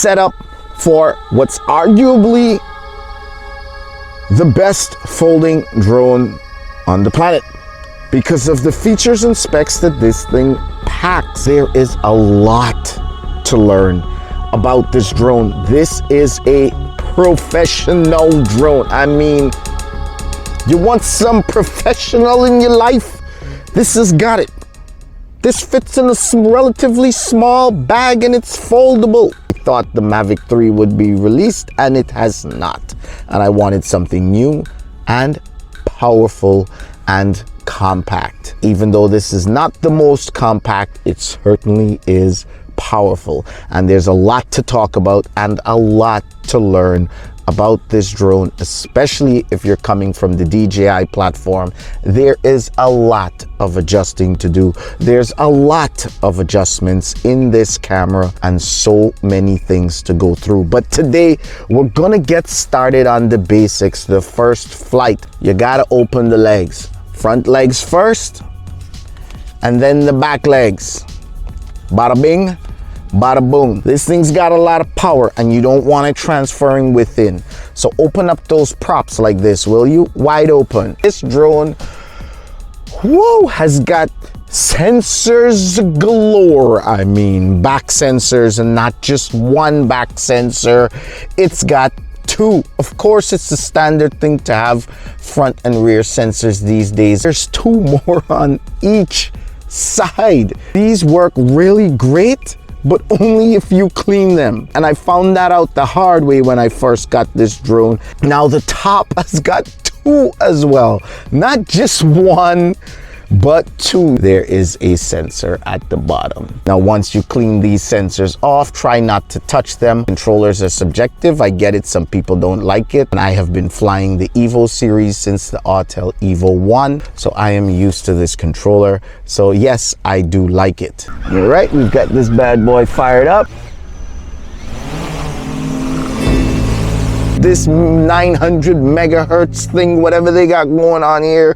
setup for what's arguably the best folding drone on the planet because of the features and specs that this thing packs. There is a lot to learn about this drone. This is a professional drone. I mean, you want some professional in your life? This has got it. This fits in a relatively small bag and it's foldable. I thought the Mavic 3 would be released and it has not. And I wanted something new and powerful and compact. Even though this is not the most compact, it certainly is powerful. And there's a lot to talk about and a lot to learn about this drone, especially if you're coming from the DJI platform. There is a lot of adjusting to do. There's a lot of adjustments in this camera and so many things to go through. But today we're gonna get started on the basics. The first flight, you gotta open the legs. Front legs first, and then the back legs. Bada bing, bada boom. This thing's got a lot of power and you don't want it transferring within. So open up those props like this, will you? Wide open. This drone, whoa, has got sensors galore. I mean, back sensors, and not just one back sensor. It's got two. Of course, it's the standard thing to have front and rear sensors these days. There's two more on each side. These work really great, but only if you clean them. And I found that out the hard way when I first got this drone. Now the top has got two as well, not just one, but two. There is a sensor at the bottom. Now, once you clean these sensors off, try not to touch them. Controllers are subjective. I get it. Some people don't like it. And I have been flying the Evo series since the Autel Evo 1. So I am used to this controller. So yes, I do like it. All right, we've got this bad boy fired up. This 900 megahertz thing, whatever they got going on here,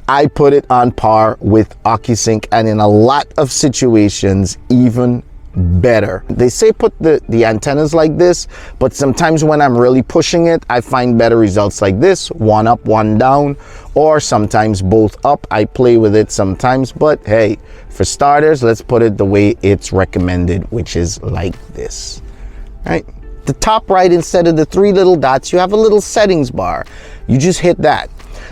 I put it on par with OcuSync, and in a lot of situations, even better. They say put the antennas like this, but sometimes when I'm really pushing it, I find better results like this, one up, one down, or sometimes both up. I play with it sometimes, but hey, for starters, let's put it the way it's recommended, which is like this, right? The top right, instead of the three little dots, you have a little settings bar. You just hit that.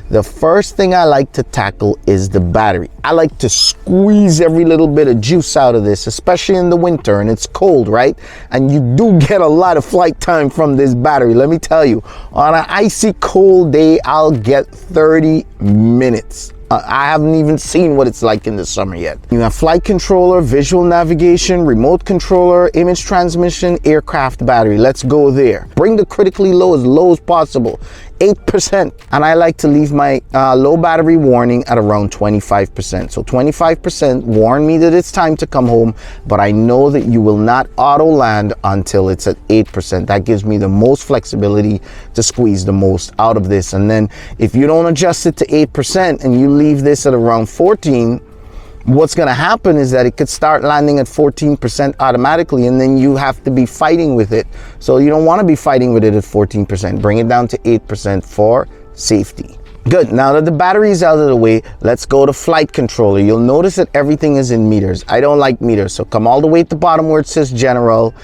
The first thing I like to tackle is the battery. I like to squeeze every little bit of juice out of this, especially in the winter and it's cold, right? And you do get a lot of flight time from this battery. Let me tell you, on an icy cold day, I'll get 30 minutes. I haven't even seen what it's like in the summer yet. You have flight controller, visual navigation, remote controller, image transmission, aircraft battery. Let's go there. Bring the critically low as possible. 8%, and I like to leave my low battery warning at around 25%. So 25% warn me that it's time to come home, but I know that you will not auto land until it's at 8%. That gives me the most flexibility to squeeze the most out of this. And then if you don't adjust it to 8% and you leave this at around 14, what's going to happen is that it could start landing at 14% automatically, and then you have to be fighting with it. So you don't want to be fighting with it at 14%. Bring it down to 8% for safety. Good. Now that the battery is out of the way, let's go to flight controller. You'll notice that everything is in meters. I don't like meters, so come all the way at the bottom where it says general.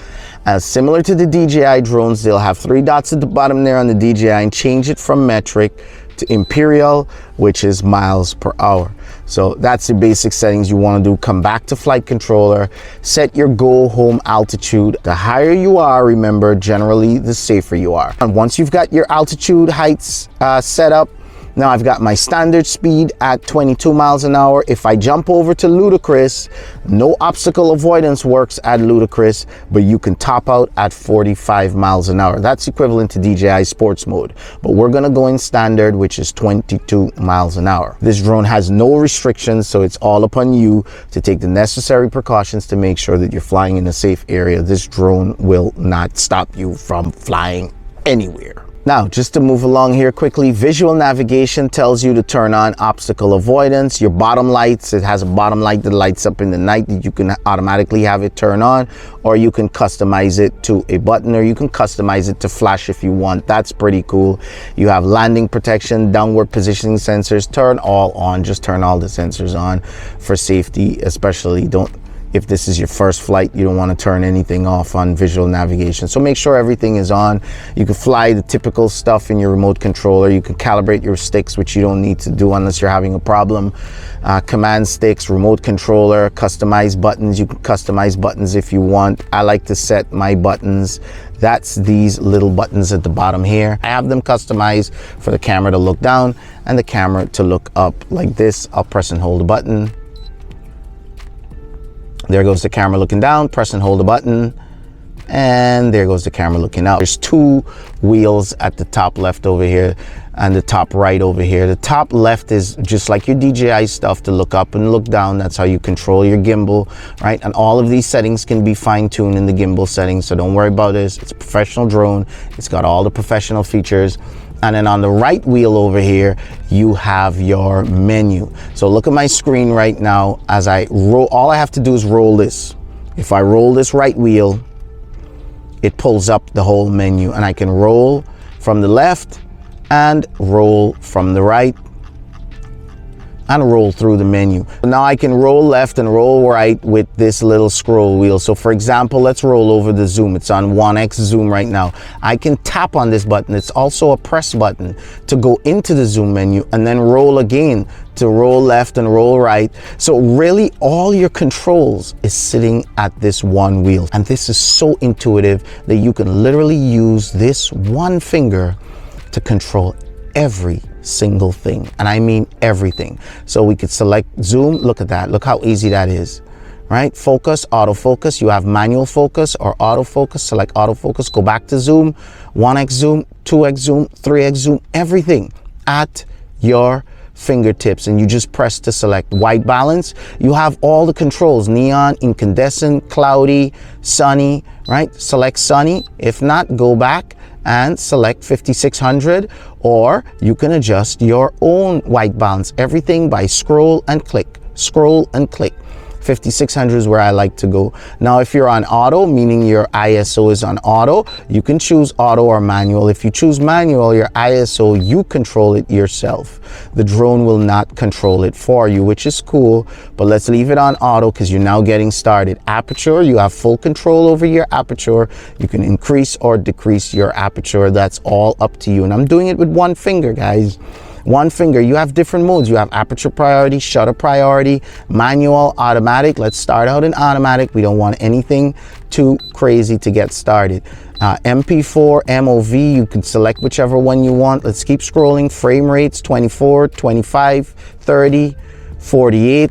Similar to the DJI drones, they'll have three dots at the bottom there on the DJI, and change it from metric to imperial, which is miles per hour. So that's the basic settings you want to do. Come back to flight controller, set your go home altitude. The higher you are, remember, generally the safer you are. And once you've got your altitude heights set up, now I've got my standard speed at 22 miles an hour. If I jump over to ludicrous, no obstacle avoidance works at ludicrous, but you can top out at 45 miles an hour. That's equivalent to DJI sports mode, but we're gonna go in standard, which is 22 miles an hour. This drone has no restrictions, so it's all upon you to take the necessary precautions to make sure that you're flying in a safe area. This drone will not stop you from flying anywhere. Now, just to move along here quickly, visual navigation tells you to turn on obstacle avoidance. Your bottom lights, it has a bottom light that lights up in the night that you can automatically have it turn on, or you can customize it to a button, or you can customize it to flash if you want. That's pretty cool. You have landing protection, downward positioning sensors, turn all on. Just turn all the sensors on for safety, especially if this is your first flight, you don't want to turn anything off on visual navigation. So make sure everything is on. You can fly the typical stuff in your remote controller. You can calibrate your sticks, which you don't need to do unless you're having a problem. Command sticks, remote controller, customize buttons. You can customize buttons if you want. I like to set my buttons. That's these little buttons at the bottom here. I have them customized for the camera to look down and the camera to look up like this. I'll press and hold the button. There goes the camera looking down, press and hold the button, and there goes the camera looking out. There's two wheels at the top left over here and the top right over here. The top left is just like your DJI stuff to look up and look down. That's how you control your gimbal, right? And all of these settings can be fine-tuned in the gimbal settings, so don't worry about this. It's a professional drone. It's got all the professional features. And then on the right wheel over here, you have your menu. So look at my screen right now as I roll. All I have to do is roll this. If I roll this right wheel, it pulls up the whole menu, and I can roll from the left and roll from the right and roll through the menu. Now I can roll left and roll right with this little scroll wheel. So for example, let's roll over the zoom. It's on 1x zoom right now. I can tap on this button. It's also a press button to go into the zoom menu, and then roll again to roll left and roll right. So really all your controls is sitting at this one wheel. And this is so intuitive that you can literally use this one finger to control every single thing, and I mean everything. So we could select zoom. Look at that. Look how easy that is, right? Focus, autofocus. You have manual focus or autofocus. Select autofocus. Go back to zoom, 1x zoom, 2x zoom, 3x zoom. Everything at your fingertips, and you just press to select white balance. You have all the controls: neon, incandescent, cloudy, sunny, right? Select sunny. If not, go back and select 5600, or you can adjust your own white balance. Everything by scroll and click, scroll and click. 5600 is where I like to go. Now, if you're on auto, meaning your ISO is on auto, you can choose auto or manual. If you choose manual, your ISO, you control it yourself. The drone will not control it for you, which is cool, but let's leave it on auto because you're now getting started. Aperture, you have full control over your aperture. You can increase or decrease your aperture. That's all up to you. And I'm doing it with one finger, guys. One finger. You have different modes. You have aperture priority, shutter priority, manual, automatic. Let's start out in automatic. We don't want anything too crazy to get started. MP4, MOV, you can select whichever one you want. Let's keep scrolling. Frame rates, 24, 25, 30, 48.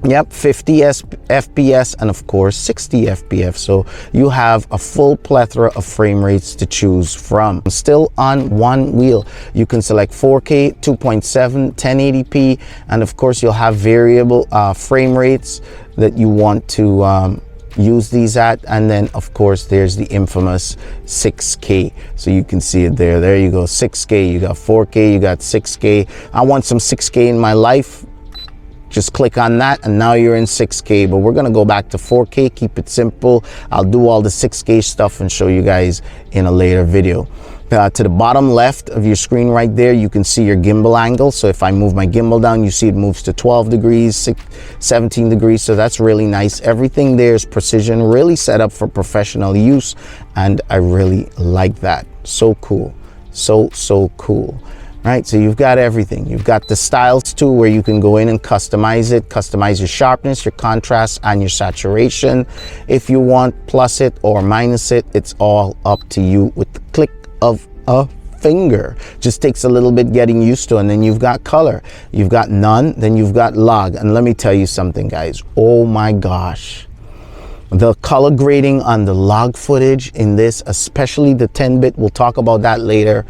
Yep, 50 FPS, and of course 60 FPS. So you have a full plethora of frame rates to choose from. Still on one wheel, you can select 4K, 2.7, 1080p, and of course you'll have variable frame rates that you want to use these at. And then of course there's the infamous 6K, so you can see it there you go. 6K, you got 4K, you got 6K. I want some 6K in my life. Just click on that and now you're in 6K, but we're gonna go back to 4K, keep it simple. I'll do all the 6K stuff and show you guys in a later video. To the bottom left of your screen right there, you can see your gimbal angle. So if I move my gimbal down, you see it moves to 12 degrees, 17 degrees. So that's really nice. Everything there is precision, really set up for professional use. And I really like that. So cool. So cool. Right, so you've got everything. You've got the styles too, where you can go in and customize it, customize your sharpness, your contrast, and your saturation. If you want plus it or minus it, it's all up to you with the click of a finger. Just takes a little bit getting used to. And then you've got color, you've got none, then you've got log. And let me tell you something, guys. Oh my gosh. The color grading on the log footage in this, especially the 10-bit, we'll talk about that later.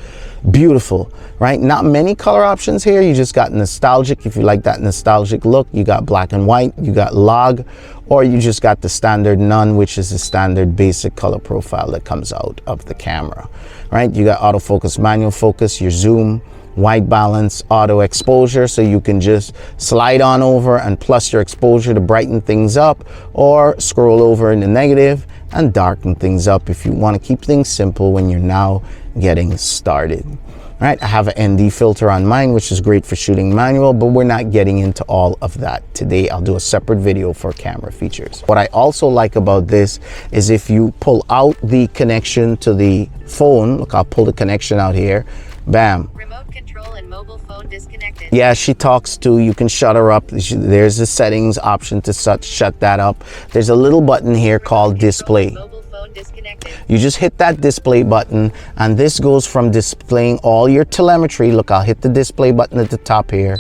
Beautiful, right? Not many color options here. You just got nostalgic. If you like that nostalgic look, you got black and white, you got log, or you just got the standard none, which is the standard basic color profile that comes out of the camera, right? You got autofocus, manual focus, your zoom, white balance, auto exposure, so you can just slide on over and plus your exposure to brighten things up, or scroll over in the negative and darken things up if you want to keep things simple when you're now getting started. All right, I have an ND filter on mine, which is great for shooting manual, but we're not getting into all of that today. I'll do a separate video for camera features. What I also like about this is if you pull out the connection to the phone, look, I'll pull the connection out here, bam. Remote control and mobile phone disconnected. Yeah, she talks too. You can shut her up. There's the settings option to shut that up. There's a little button here called display. Mobile phone disconnected. You just hit that display button, and this goes from displaying all your telemetry. Look, I'll hit the display button at the top here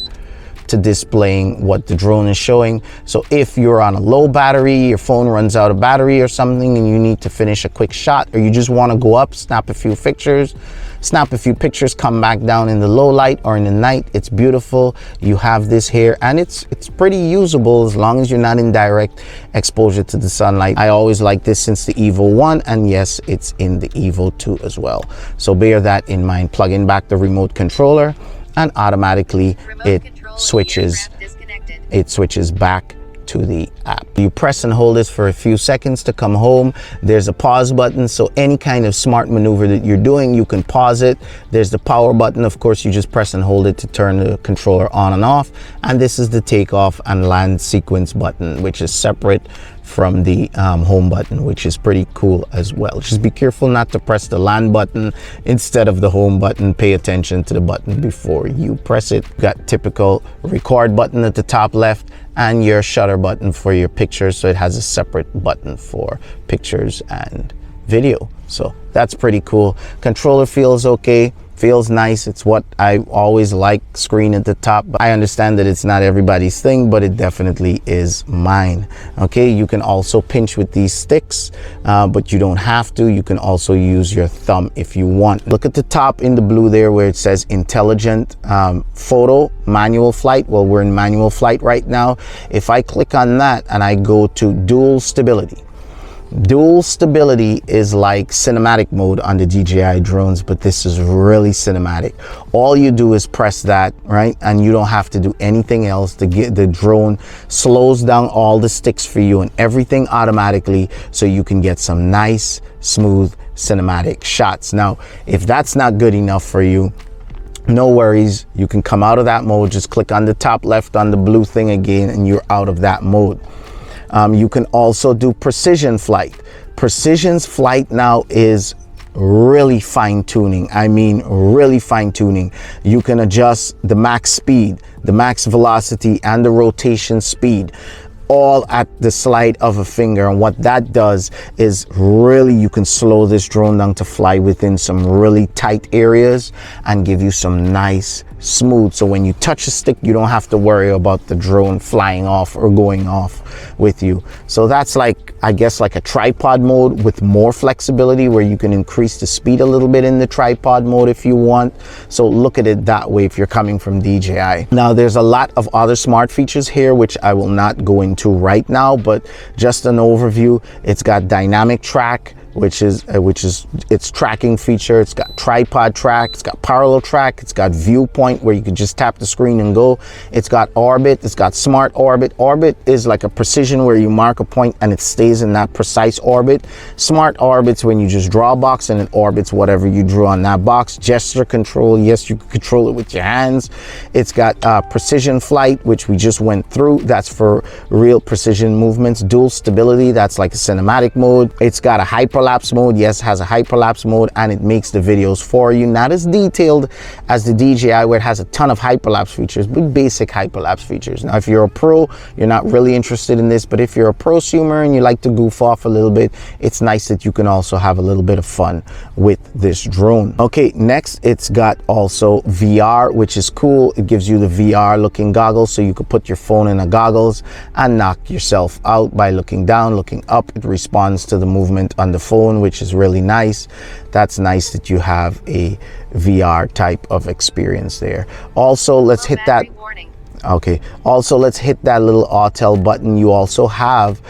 to displaying what the drone is showing. So if you're on a low battery, your phone runs out of battery or something, and you need to finish a quick shot, or you just want to go up, snap a few pictures, come back down in the low light or in the night. It's beautiful. You have this here, and it's pretty usable as long as you're not in direct exposure to the sunlight. I always like this since the Evo 1, and yes, it's in the Evo 2 as well. So bear that in mind. Plug in back the remote controller, and automatically it switches back to the app. You press and hold this for a few seconds to come home. There's a pause button, so any kind of smart maneuver that you're doing, you can pause it. There's the power button. Of course, you just press and hold it to turn the controller on and off. And this is the takeoff and land sequence button, which is separate from the home button, which is pretty cool as well. Just be careful not to press the land button instead of the home button. Pay attention to the button before you press it. You got typical record button at the top left, and your shutter button for your pictures, so it has a separate button for pictures and video. So that's pretty cool. Controller feels okay, feels nice. It's what I always like, screen at the top. But I understand that it's not everybody's thing, but it definitely is mine. Okay, you can also pinch with these sticks, but you don't have to. You can also use your thumb if you want. Look at the top in the blue there where it says intelligent photo, manual flight. Well, we're in manual flight right now. If I click on that and I go to dual stability, dual stability is like cinematic mode on the DJI drones, but this is really cinematic. All you do is press that, right? And you don't have to do anything else. The drone slows down all the sticks for you and everything automatically, so you can get some nice, smooth, cinematic shots. Now, if that's not good enough for you, no worries. You can come out of that mode. Just click on the top left on the blue thing again, and you're out of that mode. You can also do precision flight. Precision's flight now is really fine tuning. I mean, really fine tuning. You can adjust the max speed, the max velocity, and the rotation speed, all at the slide of a finger. And what that does is really, you can slow this drone down to fly within some really tight areas and give you some nice smooth. So when you touch a stick, you don't have to worry about the drone flying off or going off with you. So that's like, I guess, like a tripod mode with more flexibility, where you can increase the speed a little bit in the tripod mode if you want. So look at it that way if you're coming from DJI. Now, there's a lot of other smart features here, which I will not go into right now, but just an overview. It's got dynamic track, which is its tracking feature. It's got tripod track, it's got parallel track, it's got viewpoint where you can just tap the screen and go. It's got orbit, it's got smart orbit. Orbit is like a precision where you mark a point and it stays in that precise orbit. Smart orbit's when you just draw a box and it orbits whatever you drew on that box. Gesture control, yes, you can control it with your hands. It's got precision flight, which we just went through. That's for real precision movements. Dual stability, that's like a cinematic mode. It's got a hyper hyperlapse mode. Yes, it has a hyperlapse mode, and it makes the videos for you. Not as detailed as the DJI, where it has a ton of hyperlapse features, but basic hyperlapse features. Now, if you're a pro, you're not really interested in this, but if you're a prosumer and you like to goof off a little bit, it's nice that you can also have a little bit of fun with this drone. Okay, next, it's got also VR, which is cool. It gives you the VR looking goggles, so you could put your phone in a goggles and knock yourself out by looking down, looking up. It responds to the movement on the phone, which is really nice. That's nice that you have a VR type of experience there. Also, let's hit that. Okay, also let's hit that little Autel button. You also have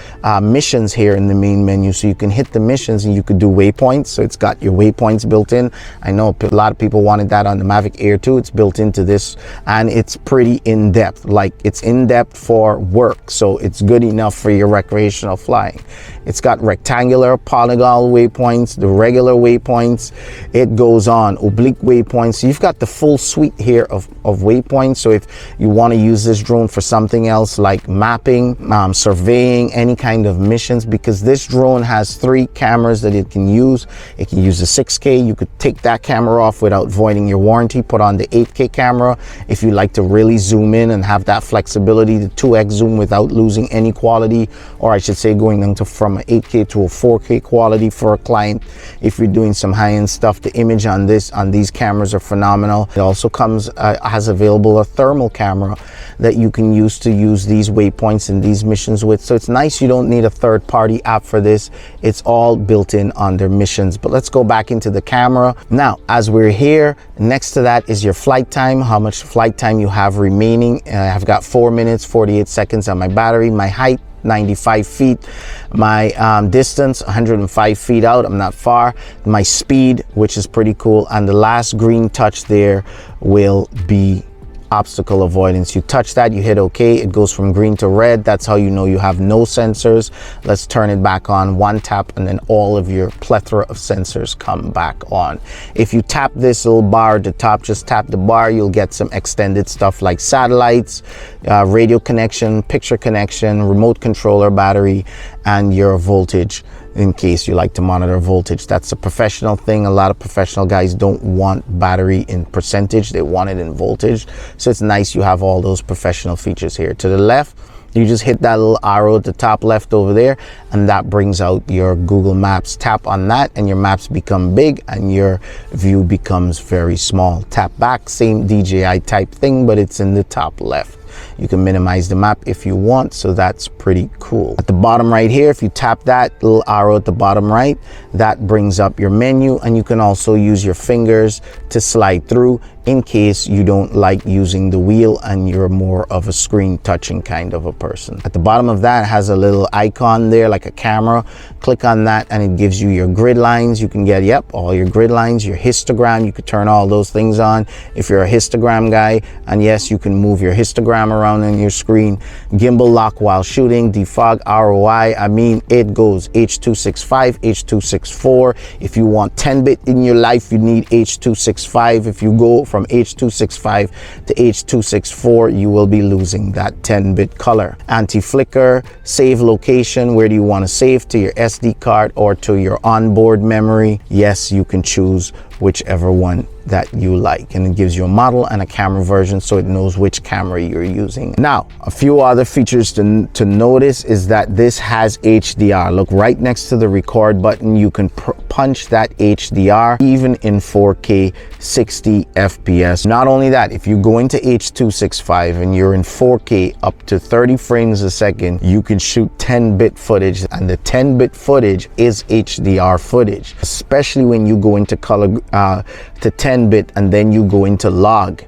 missions here in the main menu, so you can hit the missions and you could do waypoints. So it's got your waypoints built in. I know a lot of people wanted that on the Mavic Air 2. It's built into this, and it's pretty in-depth. Like, it's in-depth for work, so it's good enough for your recreational flying. It's got rectangular, polygonal waypoints, the regular waypoints. It goes on, oblique waypoints. So you've got the full suite here of waypoints. So if you want to use this drone for something else like mapping, surveying, any kind of missions, because this drone has 3 cameras that it can use. It can use the 6K. You could take that camera off without voiding your warranty, put on the 8K camera if you like to really zoom in and have that flexibility, the 2x zoom without losing any quality, or I should say going down to from an 8K to a 4K quality for a client. If you're doing some high-end stuff, the image on these cameras are phenomenal. It also comes has available a thermal camera that you can use these waypoints and these missions with. So it's nice. You don't need a third-party app for this. It's all built in on their missions. But let's go back into the camera. Now, as we're here, next to that is your flight time, how much flight time you have remaining. I've got 4 minutes, 48 seconds on my battery. My height, 95 feet. My distance, 105 feet out. I'm not far. My speed, which is pretty cool. And the last green touch there will be obstacle avoidance. You touch that, you hit OK, it goes from green to red. That's how you know you have no sensors. Let's turn it back on. One tap, and then all of your plethora of sensors come back on. If you tap this little bar at the top, just tap the bar, you'll get some extended stuff like satellites, radio connection, picture connection, remote controller, battery, and your voltage, in case you like to monitor voltage. That's a professional thing. A lot of professional guys don't want battery in percentage, they want it in voltage. So it's nice you have all those professional features here. To the left, you just hit that little arrow at the top left over there, and that brings out your Google Maps. Tap on that and your maps become big and your view becomes very small. Tap back, same DJI type thing, but it's in the top left. You can minimize the map if you want, so that's pretty cool. At the bottom right here, if you tap that little arrow at the bottom right, that brings up your menu, and you can also use your fingers to slide through in case you don't like using the wheel and you're more of a screen touching kind of a person. At the bottom of that has a little icon there like a camera. Click on that and it gives you your grid lines. You can get, yep, all your grid lines, your histogram. You could turn all those things on if you're a histogram guy. And yes, you can move your histogram around on your screen. Gimbal lock while shooting, defog, ROI. I mean, it goes H.265, H.264. If you want 10-bit in your life, you need H.265. If you go from H.265 to H.264, you will be losing that 10-bit color. Anti-flicker, save location. Where do you want to save? To your SD card or to your onboard memory? Yes, you can choose whichever one that you like, and it gives you a model and a camera version, so it knows which camera you're using. Now, a few other features to notice is that this has HDR. Look, right next to the record button, you can punch that HDR even in 4K 60 FPS. Not only that, if you go into H.265 and you're in 4K up to 30 frames a second, you can shoot 10-bit footage, and the 10-bit footage is HDR footage, especially when you go into color to 10-bit and then you go into log.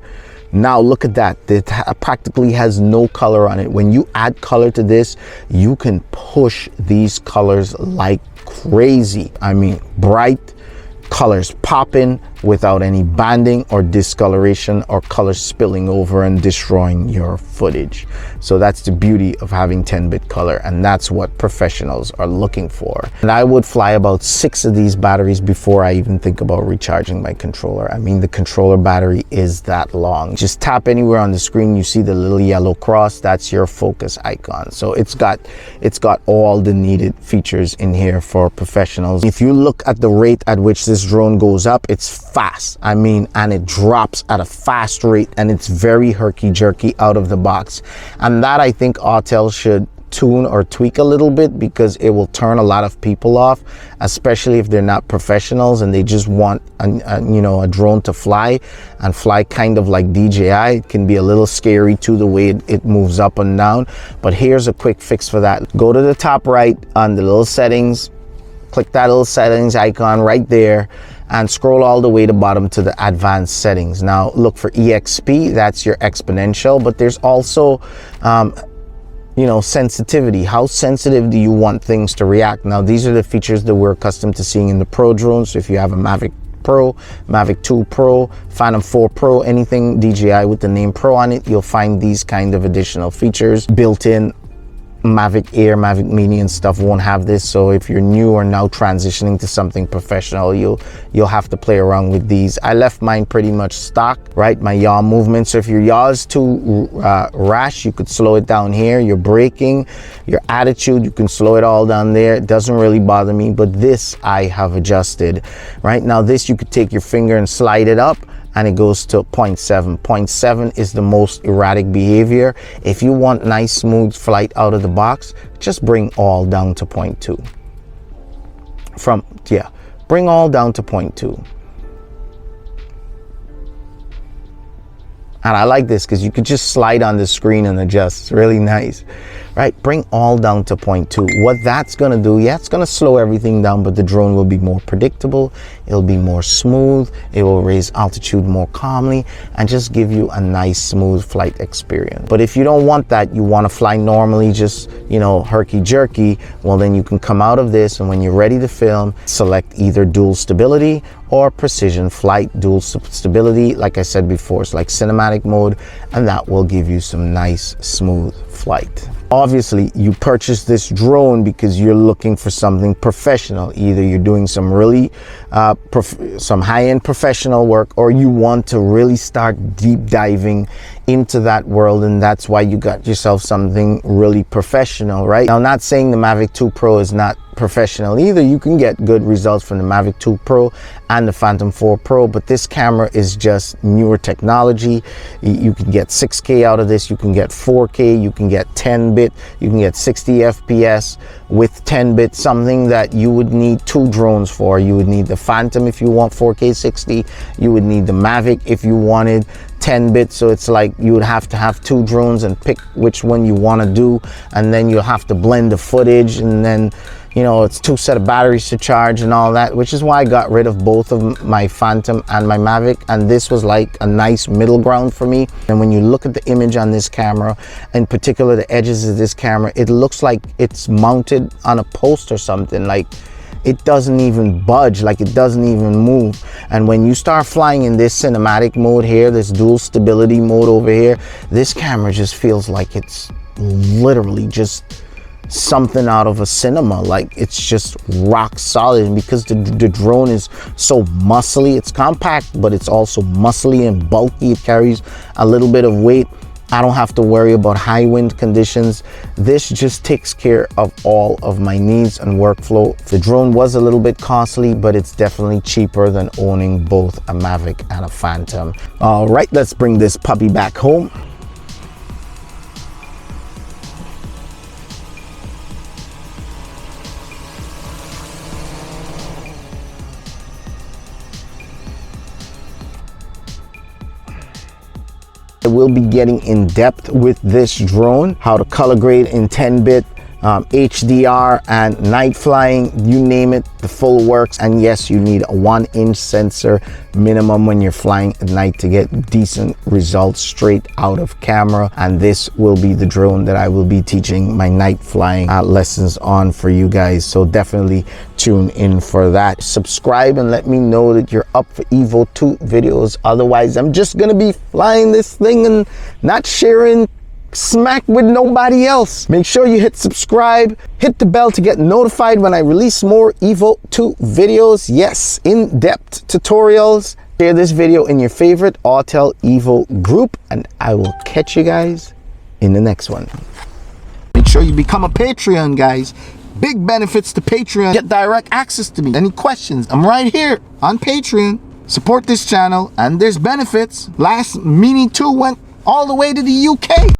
Now look at that, it practically has no color on it. When you add color to this, you can push these colors like crazy. I mean, bright colors popping, without any banding or discoloration or color spilling over and destroying your footage. So that's the beauty of having 10-bit color, and that's what professionals are looking for. And I would fly about 6 of these batteries before I even think about recharging my controller. I mean, the controller battery is that long. Just tap anywhere on the screen, you see the little yellow cross, that's your focus icon. So it's got all the needed features in here for professionals. If you look at the rate at which this drone goes up, it's fast. I mean, and it drops at a fast rate, and it's very herky-jerky out of the box. And that, I think Autel should tune or tweak a little bit, because it will turn a lot of people off, especially if they're not professionals and they just want a drone to fly and fly kind of like DJI. It can be a little scary too, the way it moves up and down. But here's a quick fix for that. Go to the top right on the little settings, click that little settings icon right there, and scroll all the way to bottom to the advanced settings. Now look for EXP, that's your exponential, but there's also sensitivity. How sensitive do you want things to react? Now these are the features that we're accustomed to seeing in the Pro drones. So if you have a Mavic Pro, Mavic 2 Pro, Phantom 4 Pro, anything DJI with the name Pro on it, you'll find these kind of additional features built in. Mavic Air, Mavic Mini and stuff won't have this. So if you're new or now transitioning to something professional, you'll have to play around with these. I left mine pretty much stock, right? My yaw movement. So if your yaw is too rash, you could slow it down here. Your braking, your attitude, you can slow it all down there. It doesn't really bother me, but this I have adjusted. Right now, this you could take your finger and slide it up, and it goes to 0.7. 0.7 is the most erratic behavior. If you want nice smooth flight out of the box, just bring all down to 0.2. Bring all down to 0.2. And I like this because you could just slide on the screen and adjust. It's really nice, right? Bring all down to 0.2. What that's gonna do, yeah, it's gonna slow everything down, but the drone will be more predictable. It'll be more smooth. It will raise altitude more calmly and just give you a nice smooth flight experience. But if you don't want that, you wanna fly normally, just, herky-jerky, well then you can come out of this, and when you're ready to film, select either dual stability or precision flight. Dual stability, like I said before, it's like cinematic mode, and that will give you some nice smooth flight. Obviously, you purchased this drone because you're looking for something professional. Either you're doing some really some high-end professional work, or you want to really start deep diving into that world, and that's why you got yourself something really professional, right? Now, I'm not saying the Mavic 2 Pro is not professional either. You can get good results from the Mavic 2 Pro and the Phantom 4 Pro, but this camera is just newer technology. You can get 6K out of this, you can get 4K, you can get 10-bit, you can get 60 FPS with 10-bit, something that you would need 2 drones for. You would need the Phantom if you want 4K 60, you would need the Mavic if you wanted 10-bit. So it's like you would have to have 2 drones and pick which one you want to do, and then you'll have to blend the footage, and then it's 2 set of batteries to charge and all that, which is why I got rid of both of my Phantom and my Mavic, and this was like a nice middle ground for me. And when you look at the image on this camera, in particular the edges of this camera, it looks like it's mounted on a post or something. Like, it doesn't even budge, like it doesn't even move. And when you start flying in this cinematic mode here, this dual stability mode over here, this camera just feels like it's literally just something out of a cinema. Like, it's just rock solid. And because the drone is so muscly, it's compact, but it's also muscly and bulky. It carries a little bit of weight. I don't have to worry about high wind conditions. This just takes care of all of my needs and workflow. The drone was a little bit costly, but it's definitely cheaper than owning both a Mavic and a Phantom. All right, let's bring this puppy back home. I will be getting in depth with this drone, how to color grade in 10-bit, HDR and night flying, you name it, the full works. And yes, you need a 1-inch sensor minimum when you're flying at night to get decent results straight out of camera. And this will be the drone that I will be teaching my night flying lessons on for you guys, so definitely tune in for that. Subscribe and let me know that you're up for Evo 2 videos. Otherwise, I'm just gonna be flying this thing and not sharing smack with nobody else. Make sure you hit subscribe, hit the bell to get notified when I release more Evo 2 videos. Yes, in-depth tutorials. Share this video in your favorite Autel Evo group, and I will catch you guys in the next one. Make sure you become a Patreon, guys. Big benefits to Patreon. Get direct access to me. Any questions, I'm right here on Patreon. Support this channel and there's benefits. Last Mini 2 went all the way to the UK.